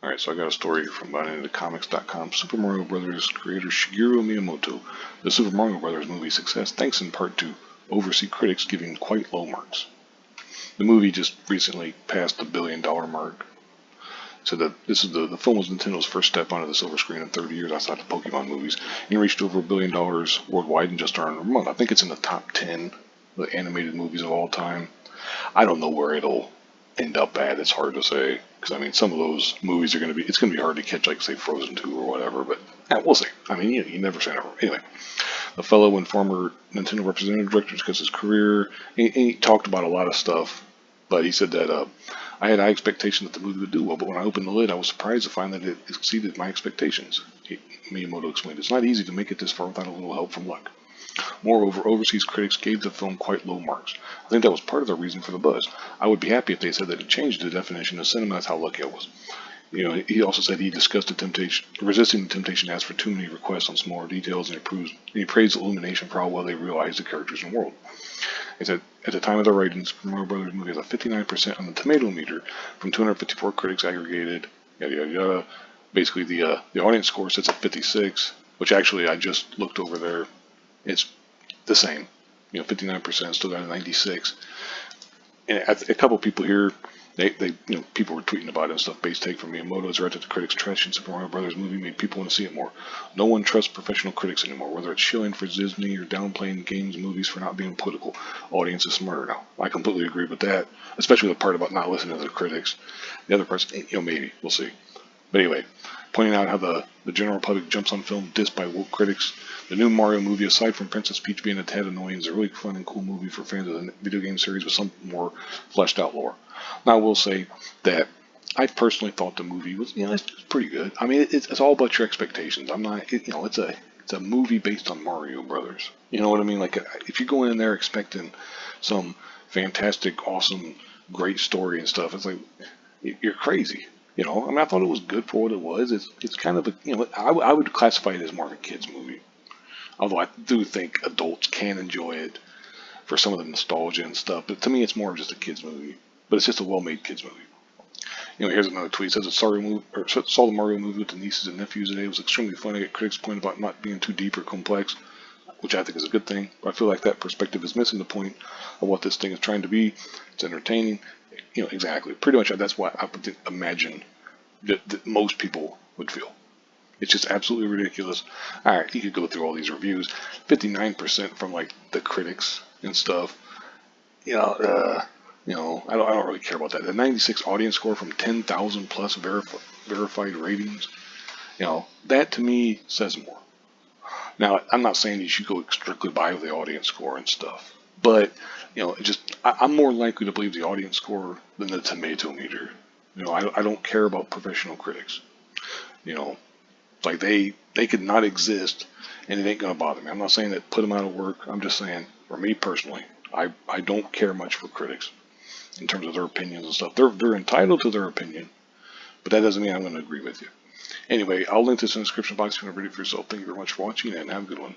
Alright, so I got a story here from comics.com. Super Mario Bros. Creator Shigeru Miyamoto. The Super Mario Bros. Movie success thanks in part to overseas critics giving quite low marks. The movie just recently passed the $1 billion mark. So that this is the film was Nintendo's first step onto the silver screen in 30 years outside the Pokemon movies, and it reached over $1 billion worldwide in just around a month. I think it's in the top 10 the animated movies of all time. I don't know where it'll end up at. It's hard to say because I mean some of those movies are it's going to be hard to catch, like say Frozen 2 or whatever. But we'll see. I mean you never say never. Anyway, the fellow and former Nintendo representative director discussed his career. He talked about a lot of stuff, but he said that I had high expectations that the movie would do well, but when I opened the lid, I was surprised to find that it exceeded my expectations. Miyamoto explained, "It's not easy to make it this far without a little help from luck." Moreover, overseas critics gave the film quite low marks. I think that was part of the reason for the buzz. I would be happy if they said that it changed the definition of cinema. That's how lucky I was. He also said he discussed resisting the temptation to ask for too many requests on smaller details, and he praised Illumination for how well they realized the characters and world. He said, at the time of the writing, Super Mario Bros. Movie has a 59% on the tomato meter from 254 critics aggregated, yada yada yada. Basically, the audience score sits at 56, which actually I just looked over there. It's the same. 59%, still got a 96. And a couple people here, people were tweeting about it and stuff. Base take from Miyamoto is right that the critics' trash in Super Mario Bros. Movie made people want to see it more. No one trusts professional critics anymore, whether it's shilling for Disney or downplaying games and movies for not being political. Audience is smarter now. I completely agree with that, especially the part about not listening to the critics. The other parts, maybe we'll see. But anyway, pointing out how the general public jumps on film dissed by woke critics. The new Mario movie, aside from Princess Peach being a tad annoying, is a really fun and cool movie for fans of the video game series with some more fleshed out lore. Now, I will say that I personally thought the movie was, it's pretty good. I mean, it's all about your expectations. I'm not, it's a movie based on Mario Brothers. You know what I mean? Like, if you're going in there expecting some fantastic, awesome, great story and stuff, it's like you're crazy. I mean, I thought it was good for what it was. It's kind of I would classify it as more of a kids movie. Although I do think adults can enjoy it for some of the nostalgia and stuff. But to me, it's more of just a kids movie. But it's just a well-made kids movie. Here's another tweet. It says, saw the Mario movie with the nieces and nephews today. It was extremely funny. At critics' point about not being too deep or complex, which I think is a good thing. But I feel like that perspective is missing the point of what this thing is trying to be. It's entertaining. Exactly. Pretty much that's what I would imagine that most people would feel. It's just absolutely ridiculous. Alright, you could go through all these reviews. 59% from like the critics and stuff. I don't really care about that. The 96 audience score from 10,000 plus verified ratings. That to me says more. Now, I'm not saying you should go strictly by the audience score and stuff, but I'm more likely to believe the audience score than the tomato meter. I don't care about professional critics. Like they could not exist, and it ain't gonna bother me. I'm not saying that put them out of work. I'm just saying, for me personally, I don't care much for critics in terms of their opinions and stuff. They're entitled to their opinion, but that doesn't mean I'm going to agree with you. Anyway, I'll link this in the description box if you want to read it for yourself. Thank you very much for watching, and have a good one.